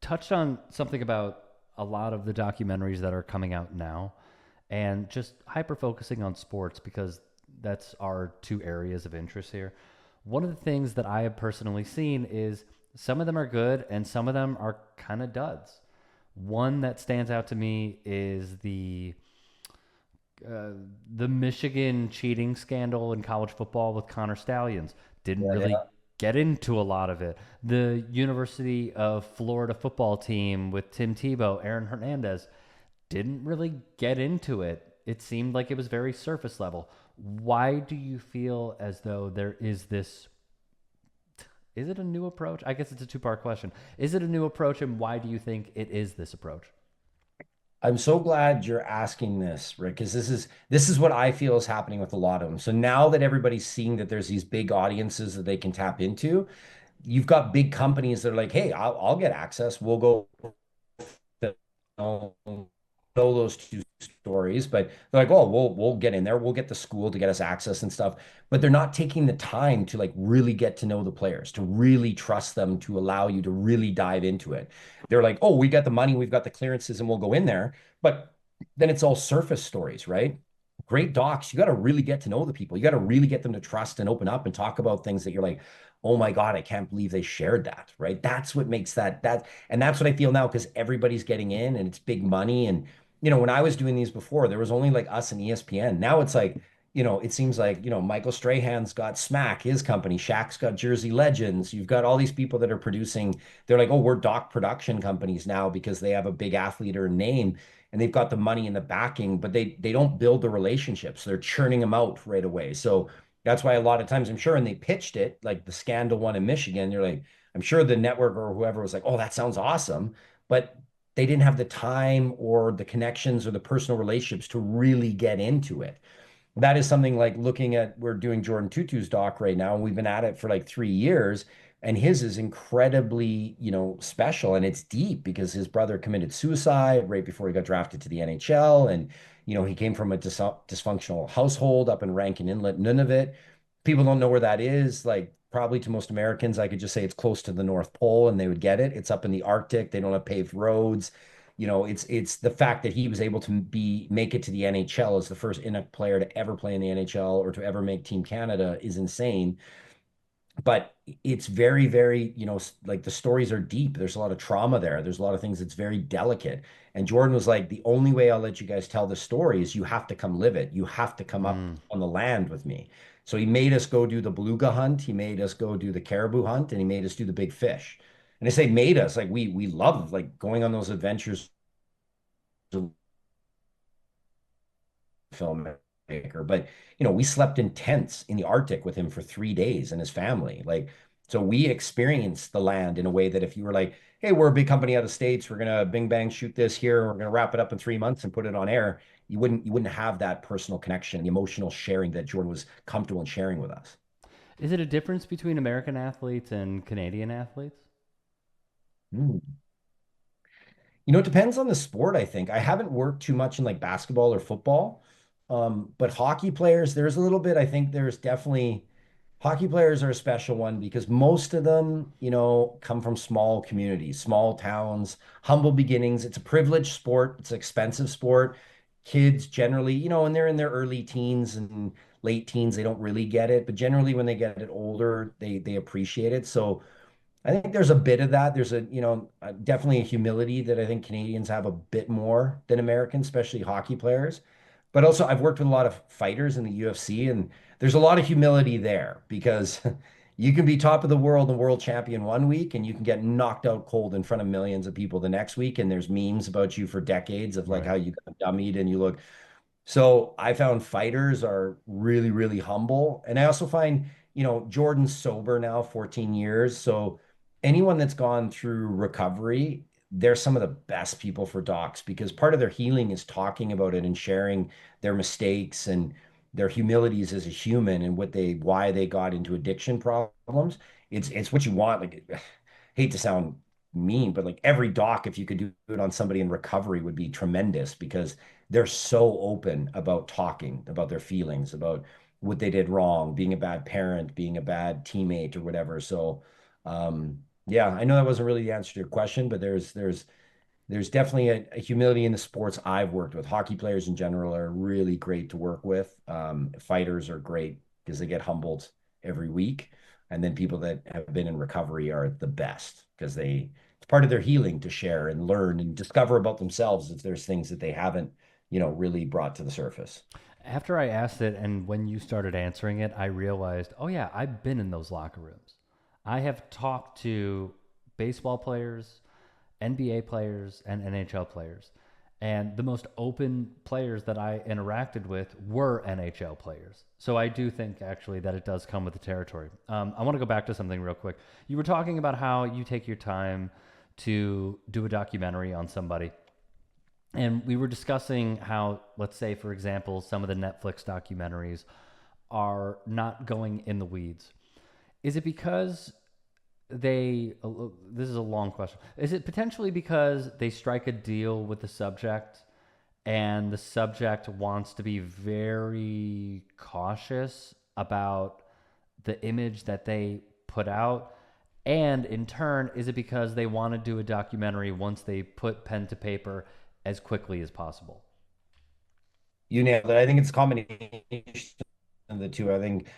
touched on something about a lot of the documentaries that are coming out now and just hyper focusing on sports because that's our two areas of interest here. One of the things that I have personally seen is some of them are good and some of them are kind of duds. One that stands out to me is uh, the Michigan cheating scandal in college football with Connor Stallions. Didn't Yeah, really yeah. get into a lot of it. The University of Florida football team with Tim Tebow, Aaron Hernandez, didn't really get into it. It seemed like it was very surface level. Why do you feel as though there is this? Is it a new approach? I guess it's a two-part question. Is it a new approach, and why do you think it is this approach? I'm so glad you're asking this, Rick, because this is what I feel is happening with a lot of them. So now that everybody's seeing that there's these big audiences that they can tap into, you've got big companies that are like, "Hey, I'll get access. We'll go know those two stories, but they're like, oh, we'll get in there. We'll get the school to get us access and stuff. But they're not taking the time to like really get to know the players, to really trust them, to allow you to really dive into it. They're like, oh, we got the money, we've got the clearances, and we'll go in there. But then it's all surface stories, right? Great docs, you got to really get to know the people. You got to really get them to trust and open up and talk about things that you're like, oh my God, I can't believe they shared that, right? That's what makes that, and that's what I feel now because everybody's getting in and it's big money. And when I was doing these before, there was only like us and ESPN. Now it's like, it seems like, Michael Strahan's got Smack, his company. Shaq's got Jersey Legends. You've got all these people that are producing. They're like, oh, we're doc production companies now because they have a big athlete or a name and they've got the money and the backing, but they don't build the relationships. They're churning them out right away. So that's why a lot of times I'm sure, and they pitched it like the scandal one in Michigan. You're like, I'm sure the network or whoever was like, oh, that sounds awesome. But they didn't have the time or the connections or the personal relationships to really get into it. That is something like looking at, we're doing Jordan Tutu's doc right now, and we've been at it for like 3 years. And his is incredibly, special and it's deep because his brother committed suicide right before he got drafted to the NHL. And, he came from a dysfunctional household up in Rankin Inlet, Nunavut. People don't know where that is. Like, probably to most Americans, I could just say it's close to the North Pole and they would get it. It's up in the Arctic. They don't have paved roads. It's the fact that he was able to make it to the NHL as the first Inuk player to ever play in the NHL or to ever make Team Canada is insane. But it's very, very, like the stories are deep. There's a lot of trauma there. There's a lot of things that's very delicate. And Jordan was like, the only way I'll let you guys tell the story is you have to come live it. You have to come up Mm. on the land with me. So he made us go do the beluga hunt. He made us go do the caribou hunt, and he made us do the big fish. And I say made us like we love like going on those adventures filmmaker. But we slept in tents in the Arctic with him for 3 days and his family. Like, so we experienced the land in a way that if you were like, hey, we're a big company out of States, we're gonna bing bang shoot this here, we're gonna wrap it up in 3 months and put it on air, you wouldn't have that personal connection, the emotional sharing that Jordan was comfortable in sharing with us. Is it a difference between American athletes and Canadian athletes? Mm. It depends on the sport, I think. I haven't worked too much in like basketball or football. But hockey players, there's a little bit, I think there's definitely hockey players are a special one because most of them, come from small communities, small towns, humble beginnings. It's a privileged sport. It's an expensive sport. Kids generally, when they're in their early teens and late teens, they don't really get it. But generally when they get it older, they appreciate it. So I think there's a bit of that. There's definitely a humility that I think Canadians have a bit more than Americans, especially hockey players. But also, I've worked with a lot of fighters in the UFC, and there's a lot of humility there because you can be top of the world and world champion one week, and you can get knocked out cold in front of millions of people the next week. And there's memes about you for decades of like how Right. you got dummied and you look. So I found fighters are really, really humble. And I also find, Jordan's sober now, 14 years. So anyone that's gone through recovery, they're some of the best people for docs because part of their healing is talking about it and sharing their mistakes and their humilities as a human and why they got into addiction problems. It's what you want. Like, hate to sound mean, but like every doc, if you could do it on somebody in recovery, would be tremendous because they're so open about talking about their feelings, about what they did wrong, being a bad parent, being a bad teammate or whatever. So, Yeah, I know that wasn't really the answer to your question, but there's definitely a humility in the sports I've worked with. Hockey players in general are really great to work with. Fighters are great because they get humbled every week. And then people that have been in recovery are the best because it's part of their healing to share and learn and discover about themselves if there's things that they haven't, really brought to the surface. After I asked it and when you started answering it, I realized, oh yeah, I've been in those locker rooms. I have talked to baseball players, NBA players, and NHL players. And the most open players that I interacted with were NHL players. So I do think actually that it does come with the territory. I want to go back to something real quick. You were talking about how you take your time to do a documentary on somebody. And we were discussing how, let's say, for example, some of the Netflix documentaries are not going in the weeds. Is it because this is a long question. Is it potentially because they strike a deal with the subject and the subject wants to be very cautious about the image that they put out? And in turn, is it because they want to do a documentary once they put pen to paper as quickly as possible? You nailed it. I think it's a combination of the two. I think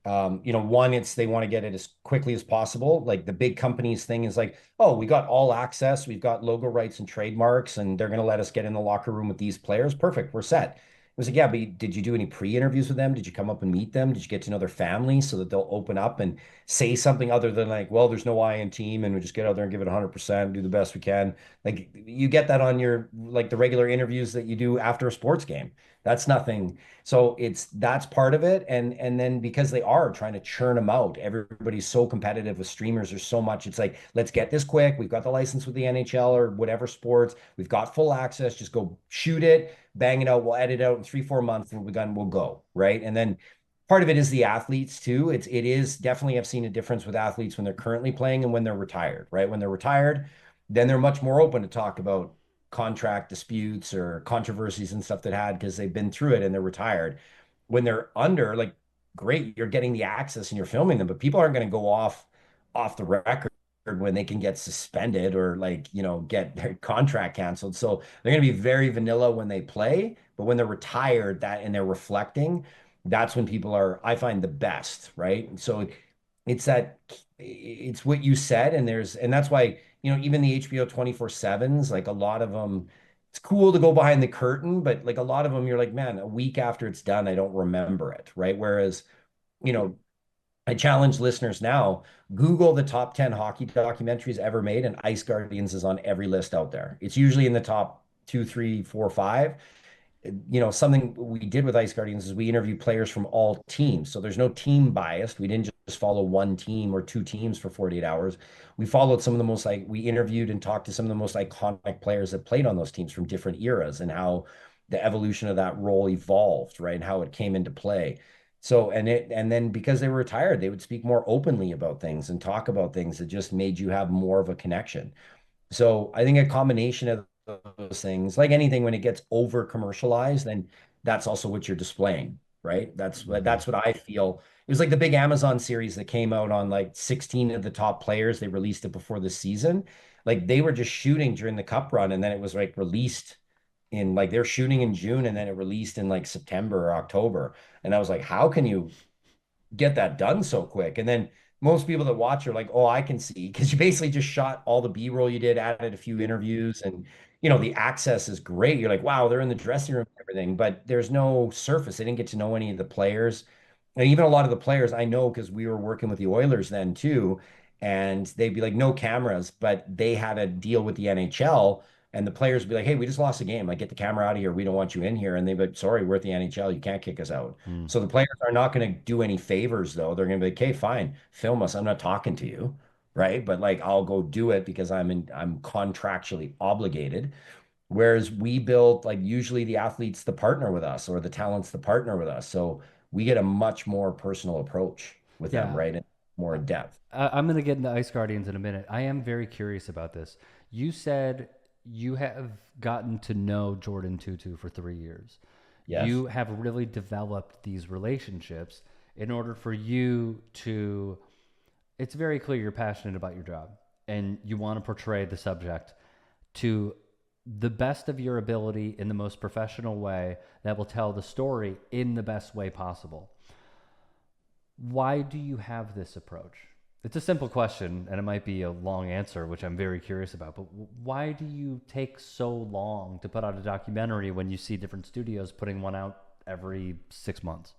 one, it's they want to get it as quickly as possible. Like the big companies thing is like, oh, we got all access, we've got logo rights and trademarks, and they're going to let us get in the locker room with these players. Perfect, we're set. It was like, yeah, but did you do any pre-interviews with them? Did you come up and meet them? Did you get to know their families so that they'll open up and say something other than like, well, there's no I in team, and we just get out there and give it 100%, do the best we can. Like you get that on your like the regular interviews that you do after a sports game. That's nothing. So that's part of it. And then because they are trying to churn them out, everybody's so competitive with streamers. There's so much. It's like, let's get this quick. We've got the license with the NHL or whatever sports. We've got full access. Just go shoot it, bang it out. We'll edit it out in 3, 4 months. We'll be done. We'll go. Right. And then part of it is the athletes too. It is definitely, I've seen a difference with athletes when they're currently playing and when they're retired, right? When they're retired, then they're much more open to talk about contract disputes or controversies and stuff that had because they've been through it and they're retired. When they're under, like, great, you're getting the access and you're filming them, but people aren't going to go off the record when they can get suspended or like, get their contract canceled. So they're going to be very vanilla when they play, but when they're retired that and they're reflecting, that's when people are, I find, the best, right? So it's that it's what you said, and that's why, even the HBO 24/7s, like a lot of them, it's cool to go behind the curtain, but like a lot of them, you're like, man, a week after it's done, I don't remember it, right? Whereas, you know, I challenge listeners now, Google the top 10 hockey documentaries ever made, and Ice Guardians is on every list out there. It's usually in the top two, three, four, five. Something we did with Ice Guardians is we interviewed players from all teams. So there's no team bias. We didn't just follow one team or two teams for 48 hours. We followed some of the most like we interviewed and talked to some of the most iconic players that played on those teams from different eras and how the evolution of that role evolved, right? And how it came into play. So and then because they were retired, they would speak more openly about things and talk about things that just made you have more of a connection. So I think a combination of those things, like anything, when it gets over commercialized, then that's also what you're displaying, right? Mm-hmm. That's what I feel. It was like the big Amazon series that came out on like 16 of the top players. They released it before the season. Like they were just shooting during the cup run, and then it was like released in like they're shooting in June, and then it released in like September or October. And I was like, how can you get that done so quick? And then most people that watch are like, oh, I can see because you basically just shot all the B-roll you did, added a few interviews, and the access is great. You're like, wow, they're in the dressing room and everything, but there's no surface. They didn't get to know any of the players. And even a lot of the players I know because we were working with the Oilers then too. And they'd be like, no cameras, but they had a deal with the NHL. And the players would be like, hey, we just lost a game. Like, get the camera out of here. We don't want you in here. And they'd be like, sorry, we're at the NHL. You can't kick us out. Mm. So the players are not going to do any favors, though. They're going to be like, okay, fine, film us. I'm not talking to you, right? But like, I'll go do it because I'm contractually obligated. Whereas we build like usually the athletes the partner with us or the talents the partner with us. So we get a much more personal approach with them, Yeah, right? And more in depth. I'm going to get into Ice Guardians in a minute. I am very curious about this. You said you have gotten to know Jordan Tutu for 3 years. Yes. You have really developed these relationships in order for you to. It's very clear you're passionate about your job. and you want to portray the subject to the best of your ability in the most professional way that will tell the story in the best way possible. Why do you have this approach? It's a simple question and it might be a long answer, which I'm very curious about, but why do you take so long to put out a documentary when you see different studios putting one out every 6 months?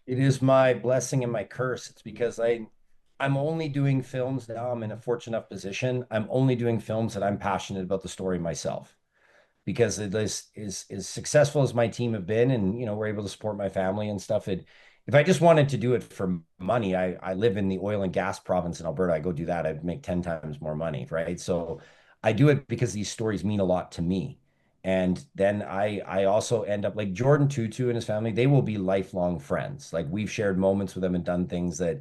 It is my blessing and my curse. It's because I'm only doing films now. I'm in a fortunate enough position. I'm only doing films that I'm passionate about the story myself. Because it is as successful as my team have been, and we're able to support my family and stuff. If I just wanted to do it for money, I live in the oil and gas province in Alberta. I go do that, I'd make 10 times more money, right? So I do it because these stories mean a lot to me. And then I also end up like Jordan Tutu and his family, they will be lifelong friends. Like we've shared moments with them and done things that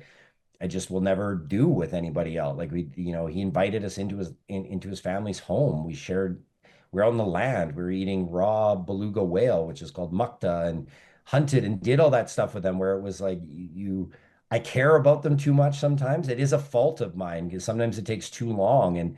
I just will never do with anybody else. Like he invited us into his family's home. We're out on the land. We were eating raw beluga whale, which is called mukta, and hunted and did all that stuff with them. Where it was like I care about them too much sometimes. It is a fault of mine because sometimes it takes too long. And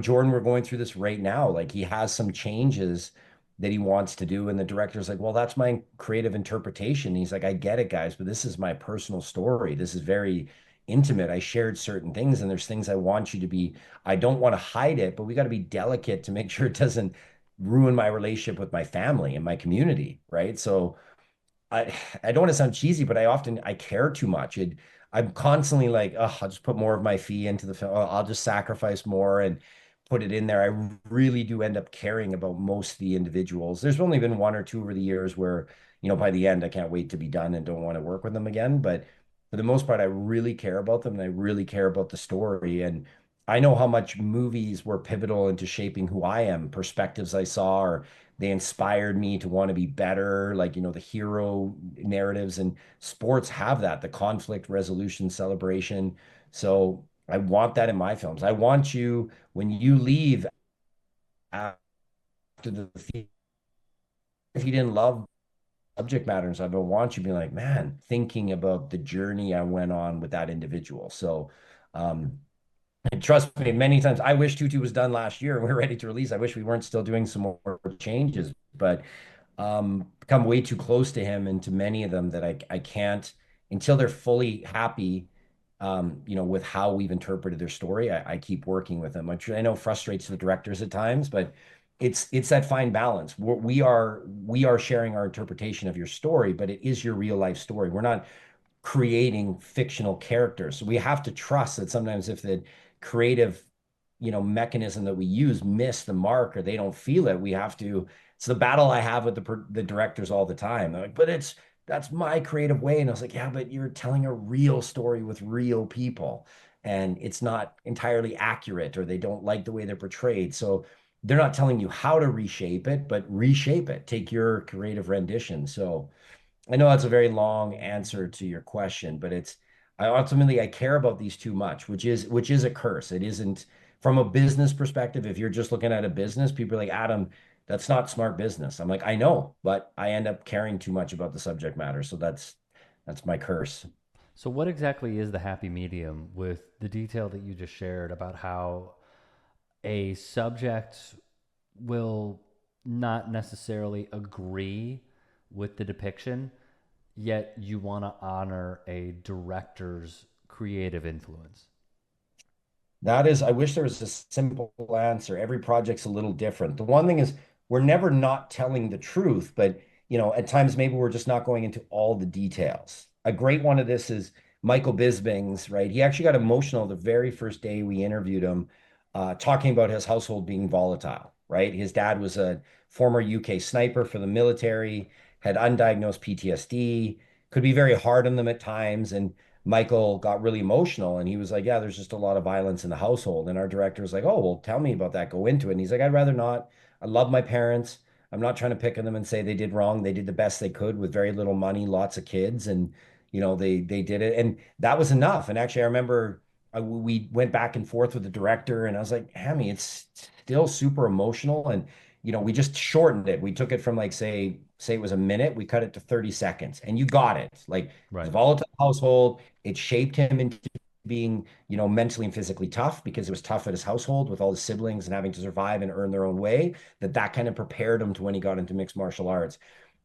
Jordan, we're going through this right now. Like he has some changes that he wants to do. And the director's like, well, that's my creative interpretation. And he's like, I get it, guys, but this is my personal story. This is very intimate. I shared certain things, and there's things I want you to be. I don't want to hide it, but we got to be delicate to make sure it doesn't ruin my relationship with my family and my community, right? So I I don't want to sound cheesy, but I care too much. I'm constantly like, oh, I'll just put more of my fee into the film. I'll just sacrifice more and put it in there. I really do end up caring about most of the individuals. There's only been one or two over the years where, by the end, I can't wait to be done and don't want to work with them again. But for the most part, I really care about them and I really care about the story. And I know how much movies were pivotal into shaping who I am, perspectives I saw, or they inspired me to want to be better, like, the hero narratives, and sports have that, the conflict resolution celebration. So I want that in my films. I want you, when you leave after the field, if you didn't love subject matter and stuff, I want you to be like, man, thinking about the journey I went on with that individual. So, and trust me, many times I wish Tutu was done last year and we were ready to release. I wish we weren't still doing some more changes, but become way too close to him and to many of them that I can't until they're fully happy, with how we've interpreted their story. I keep working with them, which I know frustrates the directors at times, but it's that fine balance. We are sharing our interpretation of your story, but it is your real life story. We're not creating fictional characters. So we have to trust that sometimes if the creative, mechanism that we use miss the mark or they don't feel it, we have to. It's the battle I have with the directors all the time. They're like, but that's my creative way, and I was like, yeah, but you're telling a real story with real people, and it's not entirely accurate, or they don't like the way they're portrayed. So they're not telling you how to reshape it, but reshape it. Take your creative rendition. So I know that's a very long answer to your question, but I care about these too much, which is a curse. It isn't from a business perspective. If you're just looking at a business, people are like, Adam, that's not smart business. I'm like, I know, but I end up caring too much about the subject matter. So that's my curse. So, what exactly is the happy medium with the detail that you just shared about how a subject will not necessarily agree with the depiction, yet you want to honor a director's creative influence? I wish there was a simple answer. Every project's a little different. The one thing is we're never not telling the truth, but at times maybe we're just not going into all the details. A great one of this is Michael Bisping's, right? He actually got emotional the very first day we interviewed him, talking about his household being volatile, right? His dad was a former UK sniper for the military, had undiagnosed PTSD, could be very hard on them at times, and Michael got really emotional and he was like, yeah, there's just a lot of violence in the household. And our director was like, oh, well, tell me about that. Go into it. And he's like, I'd rather not. I love my parents. I'm not trying to pick on them and say they did wrong. They did the best they could with very little money, lots of kids, and they did it. And that was enough. And actually, I remember we went back and forth with the director, and I was like, Hammy, it's still super emotional. And we just shortened it. We took it from like say it was a minute, we cut it to 30 seconds, and you got it. Like it was a Right. volatile household. It shaped him into being, mentally and physically tough because it was tough at his household with all his siblings and having to survive and earn their own way, that kind of prepared him to when he got into mixed martial arts.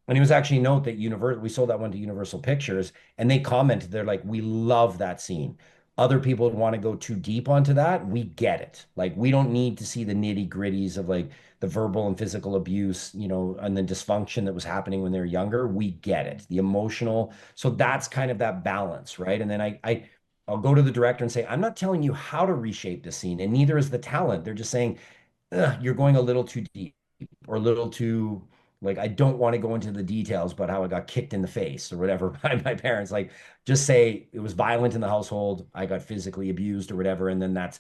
And he was actually note that Universal, we sold that one to Universal Pictures, and they commented, they're like, we love that scene. Other people would want to go too deep onto that. We get it. Like, we don't need to see the nitty gritties of like the verbal and physical abuse, and the dysfunction that was happening when they were younger. We get it. The emotional. So that's kind of that balance, right? And then I'll go to the director and say, I'm not telling you how to reshape the scene, and neither is the talent. They're just saying, "Ugh, you're going a little too deep or a little too, like, I don't want to go into the details about how I got kicked in the face or whatever by my parents. Like, just say it was violent in the household. I got physically abused or whatever. And then that's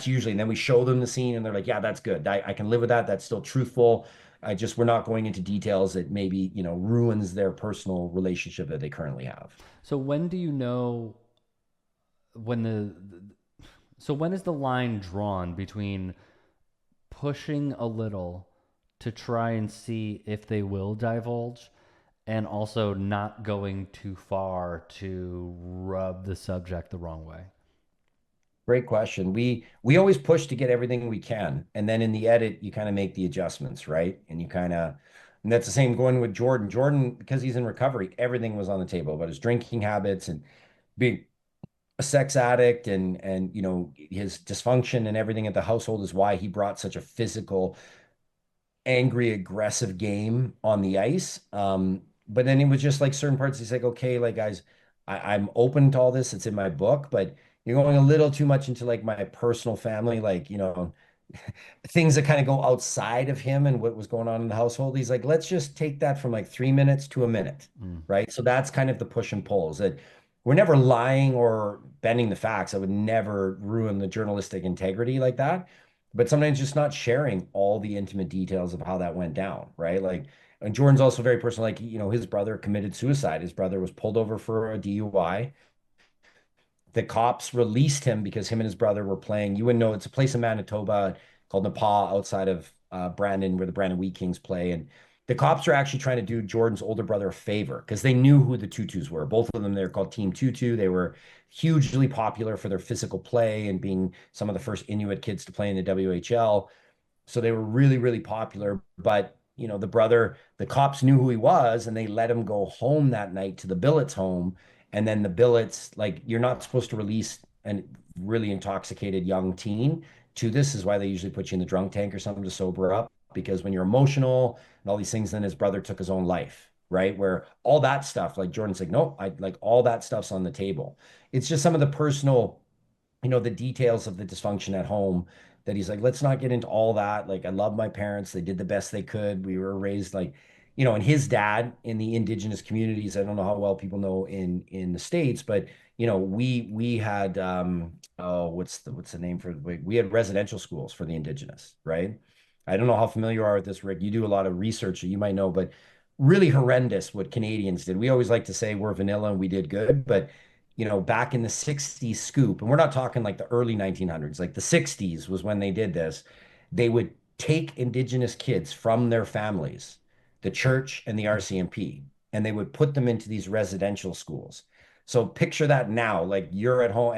usually, and then we show them the scene and they're like, yeah, that's good. I can live with that. That's still truthful. We're not going into details that maybe, ruins their personal relationship that they currently have. So when do you know when so when is the line drawn between pushing a little to try and see if they will divulge and also not going too far to rub the subject the wrong way? Great question. We always push to get everything we can, and then in the edit, you kind of make the adjustments, right? And that's the same going with Jordan. Jordan, because he's in recovery, everything was on the table about his drinking habits and being a sex addict, and his dysfunction and everything at the household is why he brought such a physical, angry, aggressive game on the ice. But then it was just like certain parts. He's like, okay, like guys, I'm open to all this. It's in my book, but you're going a little too much into like my personal family, like, things that kind of go outside of him and what was going on in the household. He's like, let's just take that from like 3 minutes to a minute, Mm. right? So that's kind of the push and pulls that we're never lying or bending the facts. I would never ruin the journalistic integrity like that. But sometimes just not sharing all the intimate details of how that went down, right? Like, and Jordan's also very personal. Like, his brother committed suicide. His brother was pulled over for a DUI. The cops released him because him and his brother were playing. You wouldn't know, it's a place in Manitoba called Nepaw outside of Brandon, where the Brandon Wheat Kings play. And the cops are actually trying to do Jordan's older brother a favor because they knew who the Tutus were. Both of them, they're called Team Tutu. They were hugely popular for their physical play and being some of the first Inuit kids to play in the WHL. So they were really, really popular. But, the cops knew who he was and they let him go home that night to the Billets home. And then the Billets, like, you're not supposed to release a really intoxicated young teen to this, is why they usually put you in the drunk tank or something to sober up. Because when you're emotional and all these things, then his brother took his own life, right? Where all that stuff, like Jordan's like, no, I like all that stuff's on the table. It's just some of the personal, the details of the dysfunction at home that he's like, let's not get into all that. Like, I love my parents. They did the best they could. We were raised like, and his dad in the indigenous communities, I don't know how well people know in the States, but we had oh, what's the name for, we had residential schools for the indigenous, right? I don't know how familiar you are with this, Rick. You do a lot of research, so you might know, but really horrendous what Canadians did. We always like to say we're vanilla and we did good, but back in the 60s scoop, and we're not talking like the early 1900s, like the 60s was when they did this. They would take indigenous kids from their families, the church and the RCMP, and they would put them into these residential schools. So picture that now, like you're at home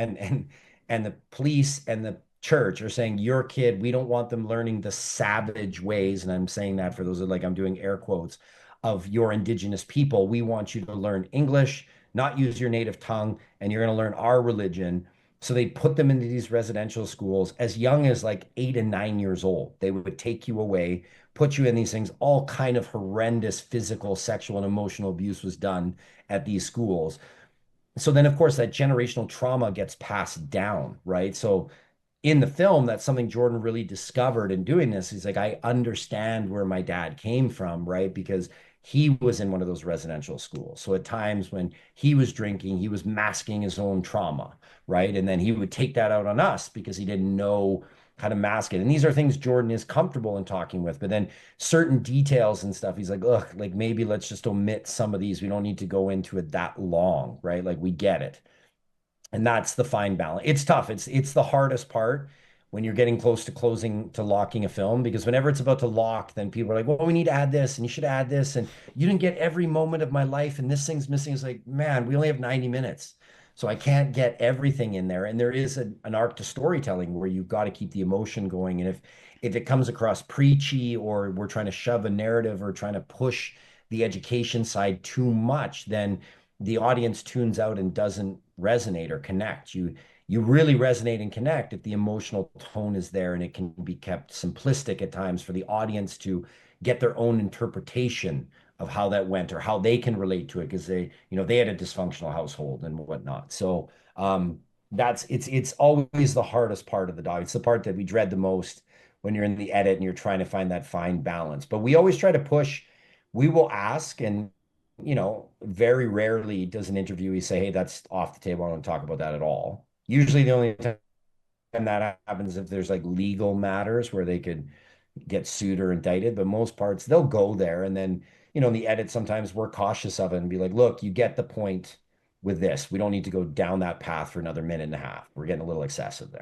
and the police and the church are saying, your kid, we don't want them learning the savage ways. And I'm saying that for those that, like, I'm doing air quotes, of your indigenous people. We want you to learn English, not use your native tongue, and you're going to learn our religion. So they put them into these residential schools as young as like 8 and 9 years old. They would take you away, put you in these things. All kind of horrendous physical, sexual, and emotional abuse was done at these schools. So then, of course, that generational trauma gets passed down, right? So in the film, that's something Jordan really discovered in doing this. He's like, I understand where my dad came from, right? Because he was in one of those residential schools. So at times when he was drinking, he was masking his own trauma, right? And then he would take that out on us because he didn't know how to mask it. And these are things Jordan is comfortable in talking with. But then certain details and stuff, he's like, ugh, like maybe let's just omit some of these. We don't need to go into it that long, right? Like we get it. And that's the fine balance. It's tough. It's the hardest part when you're getting close to closing to locking a film, because whenever it's about to lock, then people are like, well, we need to add this and you should add this. And you didn't get every moment of my life and this thing's missing. It's like, man, we only have 90 minutes. So I can't get everything in there. And there is an art to storytelling where you've got to keep the emotion going. And if it comes across preachy, or we're trying to shove a narrative or trying to push the education side too much, then the audience tunes out and doesn't resonate or connect. You really resonate and connect if the emotional tone is there, and it can be kept simplistic at times for the audience to get their own interpretation of how that went or how they can relate to it, because they had a dysfunctional household and whatnot. So it's always the hardest part of the dog. It's the part that we dread the most when you're in the edit and you're trying to find that fine balance. But we always try to push. We will ask, and very rarely does an interviewee say, "Hey, that's off the table. I don't talk about that at all." Usually, the only time that happens if there's like legal matters where they could get sued or indicted. But most parts, they'll go there, and then in the edit, sometimes we're cautious of it and be like, "Look, you get the point with this. We don't need to go down that path for another minute and a half. We're getting a little excessive there."